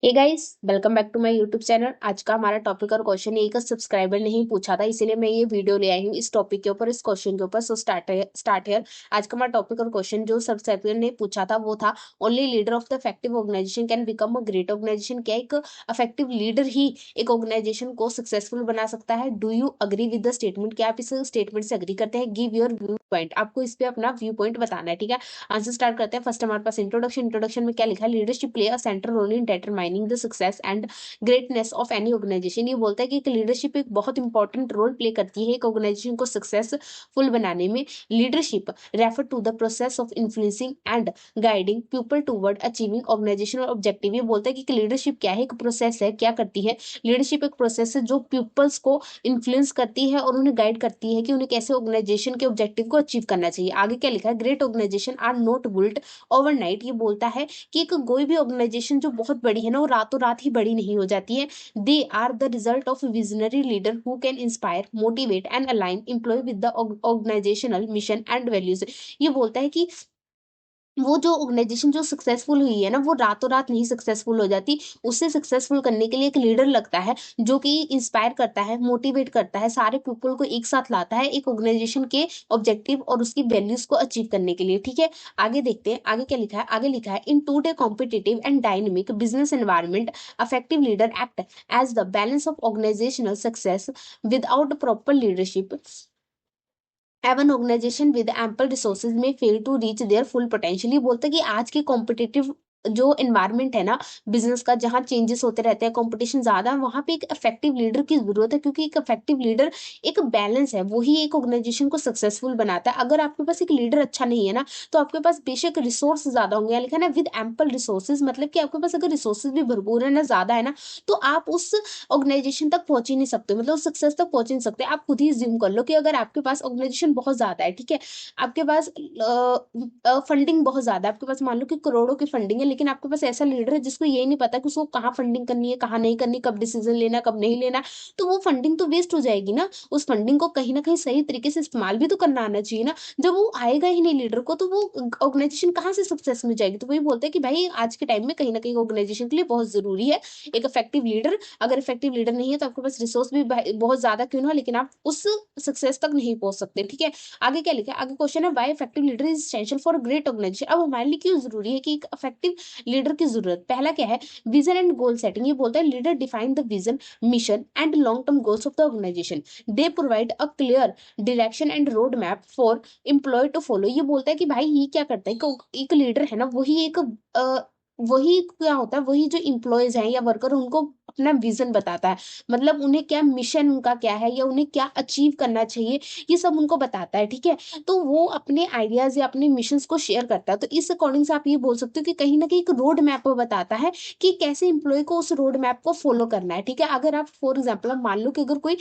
Hey guys, welcome back to my YouTube channel. आज का हमारा टॉपिक और क्वेश्चन एक सब्सक्राइबर ने ही पूछा था, इसीलिए मैं ये वीडियो ले आई हूँ इस टॉपिक के ऊपर, इस क्वेश्चन के ऊपर। So start here. आज का हमारा टॉपिक और क्वेश्चन जो सब्सक्राइबर ने पूछा था वो था, only leader of the effective organisation can become a great organisation. क्या एक इफेक्टिव लीडर ही एक ऑर्गेनाइजेशन को सक्सेसफुल बना सकता है? Do you agree with the statement? क्या आप इस स्टेटमेंट से अग्री करते हैं? Give your view point. आपको इस पे अपना व्यू पॉइंट बताना है, ठीक है। आंसर स्टार्ट करते हैं। फर्स्ट हमारे पास इंट्रोडक्शन में क्या लिखा है? Leadership play a central role in determining the success and greatness of any organisation. ये बोलता है कि एक लीडरशिप एक बहुत इंपॉर्टेंट रोल प्ले करती है एक ऑर्गेनाइजेशन को सक्सेसफुल बनाने में। Leadership refer to the process of influencing and guiding people toward achieving organisational objective. ये बोलता है कि लीडरशिप क्या है? एक प्रोसेस है। क्या करती है लीडरशिप? एक प्रोसेस है जो पीपल्स को इन्फ्लुएंस करती है और उन्हें गाइड करती है कि उन्हें कैसे ऑर्गेनाइजेशन के ऑब्जेक्टिव को अचीव करना चाहिए। आगे क्या लिखा है? Great organisation are not built overnight. ये बोलता है कि एक कोई भी ऑर्गेनाइजेशन जो बहुत बड़ी है ना, वो रातों रात ही बड़ी नहीं हो जाती है। They are the result of visionary leader who can inspire, motivate and align employ with the organisational mission and values. ये बोलता है कि वो जो ऑर्गेनाइजेशन जो सक्सेसफुल हुई है ना, वो रातों रात नहीं सक्सेसफुल हो जाती। उसे सक्सेसफुल करने के लिए एक लीडर लगता है जो कि इंस्पायर करता है, मोटिवेट करता है, सारे पीपल को एक साथ लाता है एक ऑर्गेनाइजेशन के ऑब्जेक्टिव और उसकी वैल्यूज को अचीव करने के लिए, ठीक है। आगे देखते हैं आगे क्या लिखा है। आगे लिखा है, in today competitive and dynamic business environment affective leader act as the balance of organisational success without proper leadership. Even organisation with ample resources may fail to reach their full potential. ये बोलते हैं कि आज के competitive जो environment है ना business का, जहाँ चेंजेस होते रहते हैं, कंपटीशन ज्यादा है, वहां पे एक इफेक्टिव लीडर की जरूरत है। क्योंकि एक इफेक्टिव लीडर एक बैलेंस है, वही एक ऑर्गेनाइजेशन को सक्सेसफुल बनाता है। अगर आपके पास एक लीडर अच्छा नहीं है ना, तो आपके पास बेशक रिसोर्स ज्यादा होंगे, लिखा है ना विद एम्पल रिसोर्सेज, मतलब कि आपके पास अगर रिसोर्सेज भी भरपूर है ना, ज्यादा है ना, तो आप उस ऑर्गेनाइजेशन तक पहुंच ही नहीं सकते, मतलब सक्सेस तक पहुंच ही नहीं सकते। आप खुद ही ज्यूम कर लो कि अगर आपके पास ऑर्गेनाइजेशन बहुत ज्यादा है, ठीक है, आपके पास फंडिंग बहुत ज्यादा है, आपके पास मान लो कि करोड़ों की फंडिंग है, लेकिन आपके पास ऐसा लीडर है जिसको ये नहीं पता कि उसको कहाँ फंडिंग करनी है, कहाँ नहीं करनी, कब डिसीजन लेना, कब नहीं लेना, तो वो फंडिंग तो वेस्ट हो जाएगी ना। उस फंडिंग को कहीं ना कहीं सही तरीके से इस्तेमाल भी तो करना आना चाहिए ना। जब वो आएगा ही नहीं लीडर को, तो वो ऑर्गेनाइजेशन कहाँ से सक्सेस में जाएगी? तो वही बोलते हैं कि भाई आज के टाइम में कहीं ना कहीं ऑर्गेनाइजेशन के लिए बहुत जरूरी है एक इफेक्टिव लीडर। अगर इफेक्टिव लीडर नहीं है तो आपके पास रिसोर्स भी बहुत ज्यादा क्यों ना, लेकिन आप उस सक्सेस तक नहीं पहुंच सकते, ठीक है। आगे क्या लिखा है? आगे क्वेश्चन है, why effective leader is essential for great organisation. अब हमारे लिए क्यों जरूरी है कि एक इफेक्टिव लीडर की जरूरत? पहला क्या है? Vision and goal setting. ये बोलता है leader define the vision, mission and long term goals of the organisation. They provide a clear direction and road map for employ to follow. ये बोलता है कि भाई ये क्या करता है कि एक लीडर है ना, वही एक वही क्या होता है, वही जो इम्प्लॉयज हैं या वर्कर, उनको अपना विजन बताता है। मतलब उन्हें क्या मिशन उनका क्या है, या उन्हें क्या अचीव करना चाहिए, ये सब उनको बताता है, ठीक है। तो वो अपने आइडियाज या अपने मिशंस को शेयर करता है। तो इस अकॉर्डिंग से आप ये बोल सकते हो कि कहीं ना कहीं एक रोड मैप बताता है कि कैसे इम्प्लॉय को उस रोड मैप को फॉलो करना है, ठीक है। अगर आप फॉर एग्जाम्पल मान लो कि अगर कोई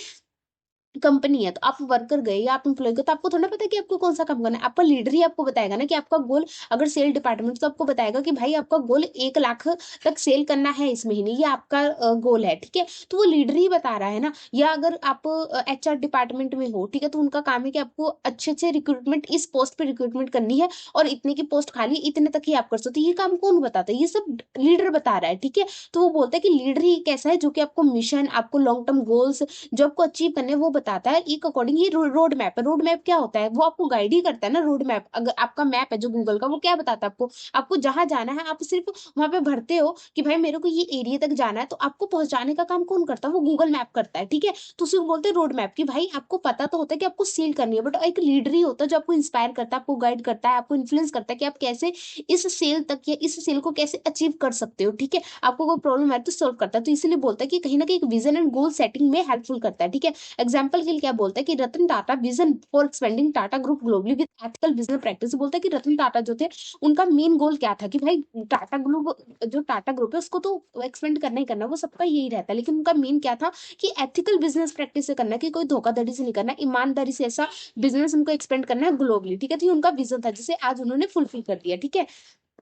कंपनी है, तो आप वर्कर गए या आप एम्प्लॉय गए, तो आपको थोड़ा पता है कि आपको कौन सा काम करना है। आपका लीडर ही आपको बताएगा ना कि आपका गोल, अगर सेल डिपार्टमेंट, तो आपको बताएगा कि भाई आपका गोल 1 लाख तक सेल करना है इस महीने, ये आपका गोल है, ठीक है। तो वो लीडर ही बता रहा है ना। या अगर आप HR डिपार्टमेंट में हो, ठीक है, तो उनका काम है कि आपको अच्छे अच्छे रिक्रूटमेंट, इस पोस्ट पे रिक्रूटमेंट करनी है और इतने की पोस्ट खाली, इतने तक ही आप कर सकते हो। ये काम कौन बताता है? ये सब लीडर बता रहा है, ठीक है। तो वो बोलता है कि लीडर ही कैसा है, जो कि आपको मिशन, आपको लॉन्ग टर्म गोल्स जो आपको अचीव करने हैं, वो बताता है एक अकॉर्डिंग। ये रोड मैप है। रोड मैप क्या होता है? वो आपको गाइड ही करता है ना। रोड मैप, अगर आपका मैप है जो गूगल का, वो क्या बताता है आपको? आपको जहां जाना है, आप सिर्फ वहां पे भरते हो कि भाई मेरे को ये एरिया तक जाना है, तो आपको पहुंचाने का काम कौन करता है? वो गूगल मैप करता है, ठीक है। तो उसे बोलते हैं रोड मैप। कि भाई आपको पता तो होता है कि आपको सेल करनी है, बट एक लीडर ही होता है जो आपको इंस्पायर करता है, आपको गाइड करता है, आपको इन्फ्लुएंस करता है कि आप कैसे इस सेल तक या इस सेल को कैसे अचीव कर सकते हो, ठीक है। आपको कोई प्रॉब्लम है तो सॉल्व करता है। तो इसीलिए बोलता है कि कहीं ना कहीं विजन एंड गोल सेटिंग में हेल्पफुल करता है, ठीक है। एग्जाम्पल के लिए क्या बोलता है कि Ratan Tata vision for expanding Tata group globally with ethical business practice. बोलता है कि रतन टाटा जो थे, उनका मेन गोल क्या था कि भाई टाटा ग्रुप, जो टाटा ग्रुप है उसको तो एक्सपेंड करना ही करना, वो सबका यही रहता है, लेकिन उनका मेन क्या था कि एथिकल बिजनेस प्रैक्टिस से करना, कि कोई धोखाधड़ी से नहीं करना, ईमानदारी से ऐसा बिजनेस उनको एक्सपेंड करना है ग्लोबली, ठीक है। तो ये उनका विजन था जिसे आज उन्होंने फुलफिल कर दिया, ठीक है।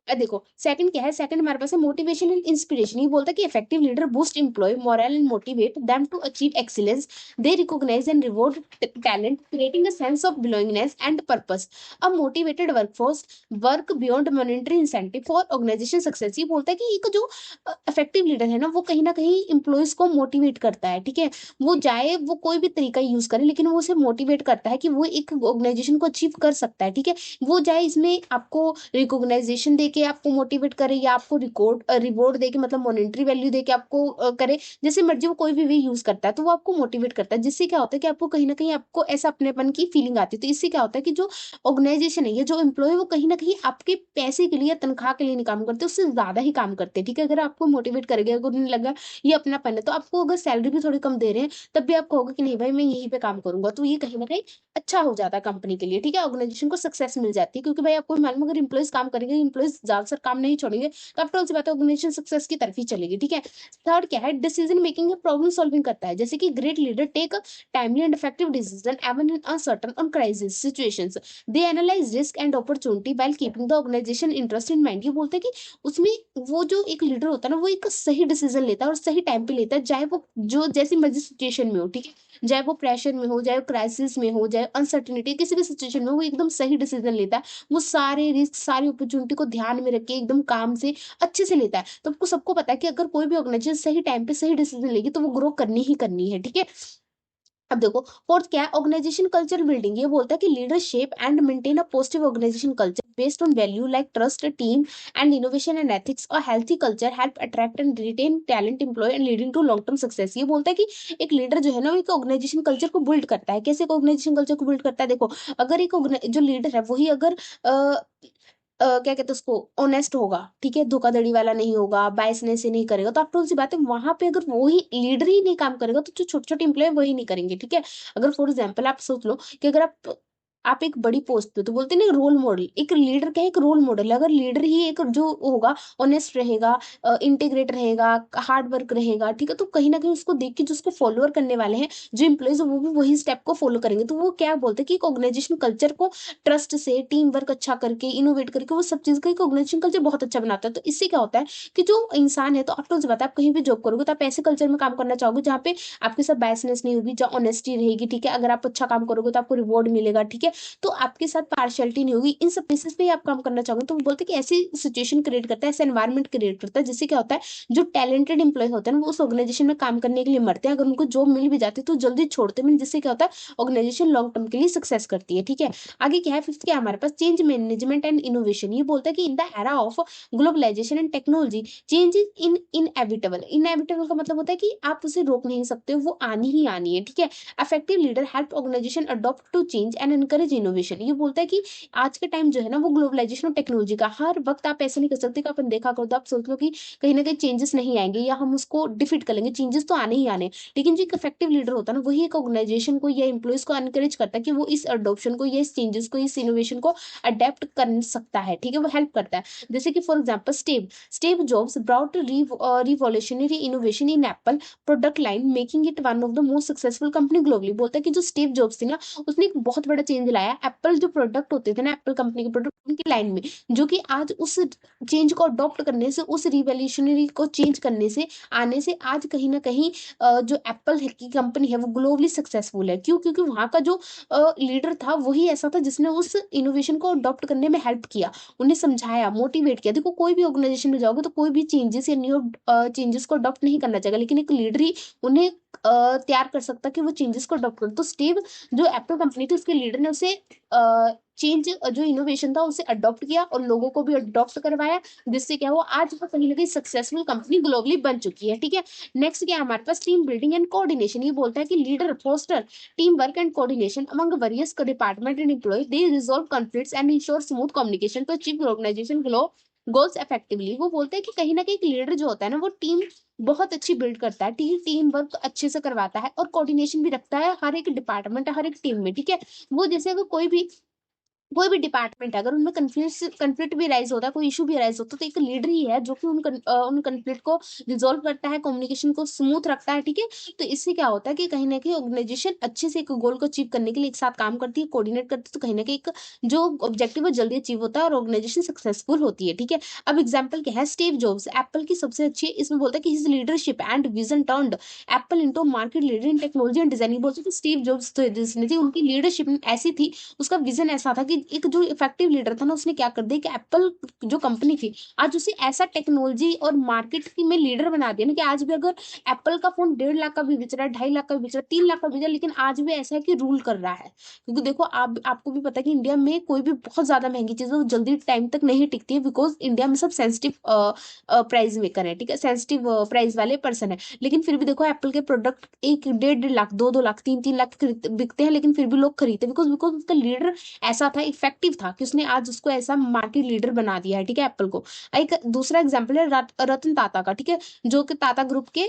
देखो सेकंड क्या है, सेकंड हमारे पास है मोटिवेशन एंड इंस्पिरेशन। ये बोलता है कि effective leader boost employ morale and motivate them to achieve excellence. They recognise and reward talent, creating a sense of belongingness and purpose. A motivated workforce work beyond monetary incentive for organisation success. ये बोलता है कि एक जो effective leader है ना कहीं employees को मोटिवेट करता है, ठीक है। वो चाहे वो कोई भी तरीका यूज करे, लेकिन वो उसे मोटिवेट करता है कि वो एक ऑर्गेनाइजेशन को अचीव कर सकता है, ठीक है। वो चाहे इसमें आपको रिकॉग्नाइजेशन देके आपको मोटिवेट करे, या आपको रिकॉर्ड रिवॉर्ड देके मतलब मॉनेटरी वैल्यू देके आपको करे, जैसे मर्जी वो कोई भी वे यूज करता है, तो वो आपको मोटिवेट करता है, जिससे क्या होता है कि आपको कहीं ना कहीं आपको ऐसा अपनेपन की फीलिंग आती है। तो इससे क्या होता है कि जो ऑर्गेनाइजेशन है या जो एम्प्लॉय है वो कहीं ना कहीं आपके पैसे के लिए या तनख्वाह के लिए नहीं काम करते, उससे ज्यादा ही काम करते हैं, ठीक है। अगर आपको मोटिवेट करेंगे, अगर उन्हें लगा ये अपनापन है, तो आपको अगर सैलरी भी थोड़ी कम दे रहे हैं, तब भी आप कहोगे कि नहीं भाई मैं यहीं पे काम करूंगा, तो ये कहीं ना कहीं अच्छा हो जाता है कंपनी के लिए, ठीक है। ऑर्गेनाइजेशन को सक्सेस मिल जाती है, क्योंकि भाई आपको मालूम अगर इंप्लॉइज काम करेंगे, इंप्लॉइज ज्यादातर काम नहीं छोड़ेंगे, तो आफ्टर ऑल सी बात है ऑर्गेनाइजेशन सक्सेस की तरफ ही चलेगी, ठीक है। थर्ड क्या है, डिसीजन मेकिंग या प्रॉब्लम सॉल्विंग करता है, जैसे कि great leader take timely and effective decision even in uncertain on crisis situations. They analyse risk and opportunity while keeping the organisation interest in mind. ये बोलते हैं कि उसमें वो जो एक लीडर होता है ना, वो एक सही डिसीजन लेता है और सही टाइम पे लेता है, चाहे वो जो जैसी मर्जी सिचुएशन में हो, ठीक है। चाहे वो प्रेशर में हो, चाहे वो क्राइसिस में हो, चाहे अनसर्टिनिटी, किसी भी सिचुएशन में वो एकदम सही डिसीजन लेता है। वो सारे रिस्क सारी अपॉर्चुनिटी को ध्यान में रख के एकदम काम से अच्छे से लेता है। तो आपको सबको पता है कि अगर कोई भी ऑर्गेनाइजेशन सही टाइम पे सही डिसीजन लेगी, तो वो ग्रो करनी ही करनी है, ठीक है। अब देखो फोर्थ क्या है, ऑर्गेनाइजेशन कल्चर बिल्डिंग। ये बोलता है कि leader shape and maintain a positive organisation culture based on value like trust, team and innovation and ethics. A healthy culture help attract and retain talent employ and leading to long term success. ये बोलता है कि एक leader जो है ना, वो एक ऑर्गेनाइजेशन कल्चर को बिल्ड करता है। कैसे ऑर्गेनाइजेशन कल्चर को बिल्ड करता है, देखो अगर एक जो लीडर है वही अगर क्या कहते हैं उसको, ऑनेस्ट होगा, ठीक है, धोखाधड़ी वाला नहीं होगा, बायसनेस से नहीं करेगा, तो आफ्टर सी बात है वहां पे अगर वही लीडर ही नहीं काम करेगा, तो जो छोटे छोटे इंप्लॉय वही नहीं करेंगे, ठीक है। अगर फॉर एग्जाम्पल आप सोच लो कि अगर आप एक बड़ी पोस्ट पे, तो बोलते हैं ना रोल मॉडल, एक लीडर क्या है, एक रोल मॉडल। अगर लीडर ही एक जो होगा ऑनेस्ट रहेगा, इंटीग्रेट रहेगा, हार्ड वर्क रहेगा, ठीक है, तो कहीं ना कहीं उसको देख के जो उसको फॉलोअर करने वाले हैं जो इंप्लॉयज, वो भी वही स्टेप को फॉलो करेंगे। तो वो क्या बोलते हैं कि एक ऑर्गेनाइजेशन कल्चर को ट्रस्ट से, टीम वर्क अच्छा करके, इनोवेट करके, वो सब चीज का एक ऑर्गेनाइजेशन कल्चर बहुत अच्छा बनाता है। तो इससे क्या होता है कि जो इंसान है, तो आफ्टर से बात है, आप कहीं भी जॉब करोगे तो आप ऐसे कल्चर में काम करना चाहोगे जहाँ पे आपके साथ बायसनेस नहीं होगी, जहाँ ऑनेस्टी रहेगी, ठीक है। अगर आप अच्छा काम करोगे तो आपको रिवॉर्ड मिलेगा, ठीक है। तो आपके साथ पार्शियलिटी नहीं होगी, इन सब बेसिस पे ही आप काम करना चाहोगे। तो वो बोलते हैं कि ऐसी सिचुएशन क्रिएट करता है, ऐसा एनवायरमेंट क्रिएट करता है, जिससे क्या होता है जो टैलेंटेड इंप्लॉय होते हैं ना, वो उस ऑर्गेनाइजेशन में काम करने के लिए मरते हैं। अगर उनको जॉब मिल भी जाती है तो जल्दी छोड़ते हैं, जिससे क्या होता है ऑर्गेनाइजेशन लॉन्ग टर्म के लिए सक्सेस करती है, ठीक है। आगे क्या है, फिफ्थ क्या है हमारे पास, चेंज मैनेजमेंट एंड इनोवेशन। ये बोलता है कि in the era of globalisation and technology change is inevitable. Inevitable का मतलब होता है कि आप उसे रोक नहीं सकते हो, वो आनी ही आनी है, ठीक है। Effective leader help organisation adopt to change and encourage innovation. ये बोलता है कि आज के टाइम जो है ना, वो ग्लोबलाइजेशन और टेक्नोलॉजी का हर वक्त आप ऐसे नहीं कर सकते कि अपन देखा करो तो आप सोच लो कि कहीं ना कहीं चेंजेस नहीं आएंगे या हम उसको डिफीट कर लेंगे, चेंजेस तो आने ही आने। लेकिन जो एक इफेक्टिव लीडर होता है ना, वही एक ऑर्गेनाइजेशन को या एम्प्लॉयज को एनकरेज करता है कि वो इस अडॉप्शन को या इस चेंजेस को, इस इनोवेशन को अडेप्ट कर सकता है, ठीक है, वो हेल्प करता है। जैसे कि for example Steve jobs brought revolutionary innovation in Apple product line, making it one of the most successful company globally. बोलता है कि जो स्टीव जॉब्स थी ना, उसने एक बहुत बड़ा चेंज लाया एप्पल जो प्रोडक्ट होते थे ना, एप्पल कंपनी के प्रोडक्ट उनकी लाइन में, जो कि आज उस चेंज को अडॉप्ट करने से, उस रिवॉल्यूशनरी को चेंज करने से, आने से आज कहीं ना कहीं जो एप्पल की कंपनी है वो ग्लोबली सक्सेसफुल है। क्यों? क्योंकि वहां का जो लीडर था वही ऐसा था जिसने उस इनोवेशन को अडॉप्ट करने में हेल्प किया, उन्हें समझाया, मोटिवेट किया। देखो कोई भी ऑर्गेनाइजेशन में जाओगे तो कोई भी चेंजेस या न्यू चेंजेस को अडॉप्ट नहीं करना चाहेगा, लेकिन एक लीडर ही उन्हें तैयार कर सकता कि वो चेंजेस को अडॉप्ट कर। तो स्टीव जो एप्पल कंपनी थी उसके लीडर ने उसे चेंज जो इनोवेशन था उसे अडॉप्ट किया और लोगों को भी अडॉप्ट करवाया, जिससे क्या हुआ आज वो कहीं ना कहीं सक्सेसफुल कंपनी ग्लोबली बन चुकी है, ठीक है। नेक्स्ट क्या है हमारे पास, टीम बिल्डिंग एंड कोऑर्डिनेशन। ये बोलता है कि leader foster team work and coordination among various department and employ, they resolve conflicts and ensure smooth communication to achieve organisation goals effectively. वो बोलते हैं कि कहीं ना कहीं एक लीडर जो होता है ना, वो टीम बहुत अच्छी बिल्ड करता है, टीम वर्क अच्छे से करवाता है और कोऑर्डिनेशन भी रखता है हर एक डिपार्टमेंट, हर एक टीम में, ठीक है। वो जैसे अगर कोई भी कोई भी डिपार्टमेंट है, अगर उनमें कन्फ्लिक्ट भी राइज होता है, कोई इशू भी राइज होता है, तो एक लीडर ही है जो कि उन कन्फ्लिक्ट को रिजोल्व करता है, कम्युनिकेशन को स्मूथ रखता है, ठीक है। तो इससे क्या होता है कि कहीं ना कहीं ऑर्गेनाइजेशन अच्छे से एक गोल को अचीव करने के लिए एक साथ काम करती है, कोऑर्डिनेट करती है, तो कहीं ना कहीं एक जो ऑब्जेक्टिव है जल्दी अचीव होता है और ऑर्गेनाइजेशन सक्सेसफुल होती है, ठीक है। अब एग्जाम्पल क्या है, स्टीव जॉब्स एप्पल की सबसे अच्छी है, इसमें बोलता है कि his leadership and vision turned Apple into market leader in technology and designing. बोलते हैं कि स्टीव जॉब्स जिसने थी, उनकी लीडरशिप ऐसी थी, उसका विजन ऐसा था कि एक जो इफेक्टिव लीडर था ना, उसने क्या कर दिया कि एप्पल जो कंपनी थी, आज उसे ऐसा टेक्नोलॉजी और मार्केट की में लीडर बना दिया ना, कि आज भी अगर एप्पल का फोन 1.5 लाख का भी बिच रहा है, 2.5 लाख का भी बिच रहा है, 3 लाख का बिच रहा है, लेकिन आज भी ऐसा है कि रूल कर रहा है। क्योंकि देखो, आप आपको भी पता है कि इंडिया में कोई भी बहुत ज्यादा महंगी चीज है वो जल्दी टाइम तक नहीं टिकती है, बिकॉज इंडिया में सब सेंसिटिव प्राइस मेकर है, ठीक है, सेंसिटिव प्राइस वाले पर्सन है। लेकिन फिर भी देखो, एप्पल के प्रोडक्ट 1, 1.5 लाख, 2, 2 लाख, 3, 3 लाख बिकते हैं, लेकिन फिर भी लोग खरीदते हैं, बिकॉज बिकॉज उसका लीडर ऐसा था, इफेक्टिव था, कि उसने आज उसको ऐसा मार्केट लीडर बना दिया है, ठीक है, एप्पल को। एक दूसरा एग्जाम्पल है रतन टाटा का, ठीक है, जो कि टाटा ग्रुप के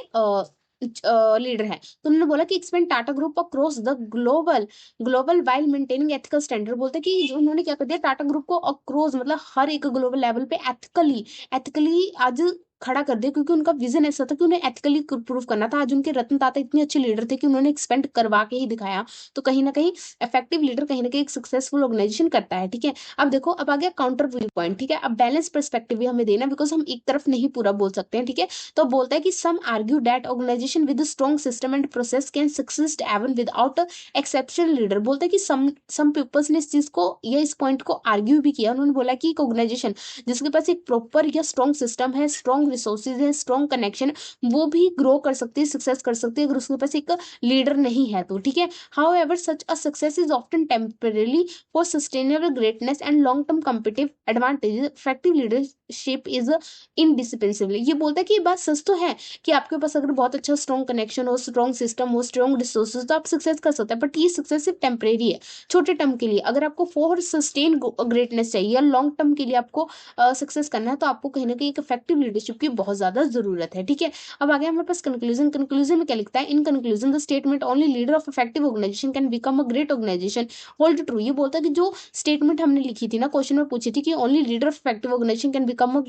लीडर है। तो उन्होंने बोला कि expand Tata group across the global global while maintaining ethical standard. बोलते हैं कि जो उन्होंने क्या कर दिया, टाटा ग्रुप को अक्रॉस मतलब हर एक ग्लोबल लेवल पे एथिकली एथिकली आज खड़ा कर दिया, क्योंकि उनका विजन ऐसा था कि उन्हें एथिकली प्रूव करना था। आज उनके रतन टाटा इतने अच्छे लीडर थे कि उन्होंने एक्सपेंड करवा के ही दिखाया। तो कहीं ना कहीं इफेक्टिव लीडर कहीं ना कहीं एक सक्सेसफुल ऑर्गेनाइजेशन करता है, ठीक है। अब देखो, अब आ गया काउंटर व्यू पॉइंट, ठीक है। अब बैलेंस पर्सपेक्टिव भी हमें देना, बिकॉज हम एक तरफ नहीं पूरा बोल सकते हैं, ठीक है। तो बोलता है कि some argue that organisation with strong system and process can succeed even without exceptional leader. बोलता है कि सम पीपल्स ने इस चीज को या इस पॉइंट को आर्ग्यू भी किया। उन्होंने बोला कि एक ऑर्गेनाइजेशन जिसके पास एक प्रॉपर या स्ट्रॉन्ग सिस्टम है, स्ट्रॉन्ग रिसोर्सेज है, स्ट्रॉन्ग कनेक्शन, वो भी ग्रो कर सकती है, सक्सेस कर सकती है, अगर उसके पास एक लीडर नहीं है तो, ठीक है। However, such a success is often temporarily for sustainable greatness and long-term competitive advantages. Effective leadership is indispensable. ये बोलता है कि ये बात सच तो है कि आपके पास अगर बहुत अच्छा स्ट्रॉन्ग कनेक्शन हो, स्ट्रॉन्ग सिस्टम हो, स्ट्रॉन्ग रिसोर्सेज, तो आप सक्सेस कर सकते हैं, बट ये सक्सेस सिर्फ टेम्परेरी है, छोटे टर्म के लिए। अगर आपको फॉर सस्टेन ग्रेटनेस चाहिए या लॉन्ग टर्म के लिए आपको सक्सेस करना है, तो आपको कहीं ना कहीं एक इफेक्टिव लीडरशिप की बहुत ज्यादा जरूरत है, ठीक है। अब आ गया हमारे पास कंक्लूजन। कंक्लूजन में क्या लिखता है, in conclusion the statement only leader of effective organisation can become a great organisation hold true. ये बोलता है कि जो स्टेटमेंट हमने लिखी थी ना, क्वेश्चन में पूछी थी कि only leader of effective organisation can become a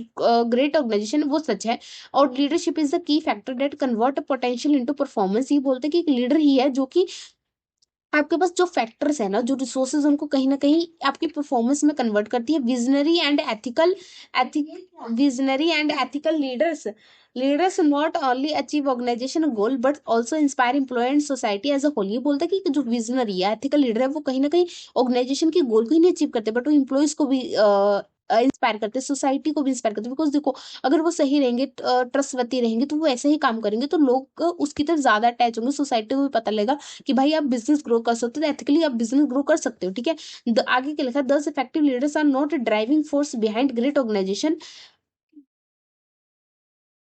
great organisation, वो सच है। और leadership is the key factor that convert potential into performance. ये बोलते हैं कि एक लीडर ही है जो कि आपके पास जो फैक्टर्स है ना, जो रिसोर्सेज, उनको कहीं ना कहीं आपकी परफॉर्मेंस में कन्वर्ट करती है। Visionary and ethical leaders not only achieve organisation goal but also inspire employ and society as a whole. ये बोलता है कि जो विजनरी है, एथिकल लीडर है, वो कहीं ना कहीं ऑर्गेनाइजेशन के गोल को ही नहीं अचीव करते, बट वो इम्प्लॉयज को भी इंस्पायर करते, सोसाइटी को भी इंस्पायर करते। बिकॉज देखो, अगर वो सही रहेंगे, ट्रस्टवर्दी रहेंगे, तो वो ऐसे ही काम करेंगे, तो लोग उसकी तरफ ज्यादा अटैच होंगे, सोसाइटी को भी पता लगेगा कि भाई आप बिजनेस ग्रो कर सकते हो, एथिकली आप बिजनेस ग्रो कर सकते हो, ठीक है। आगे क्या लिखा, thus effective leaders are not driving force behind great organisation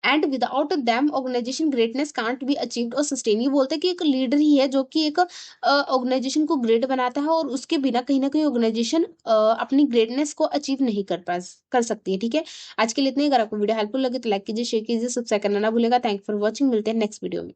and without them organisation greatness can't be achieved और सस्टेन। ये बोलते हैं कि एक लीडर ही है जो कि एक ऑर्गेनाइजेशन को ग्रेट बनाता है, और उसके बिना कहीं ना कहीं ऑर्गेनाइजेशन अपनी ग्रेटनेस को अचीव नहीं कर सकती है, ठीक है। आज के लिए इतने ही। अगर आपको वीडियो हेल्पफुल लगे तो लाइक कीजिए, शेयर कीजिए, सब्सक्राइब करना ना भूलेगा। थैंक फॉर वॉचिंग, मिलते हैं नेक्स्ट वीडियो में।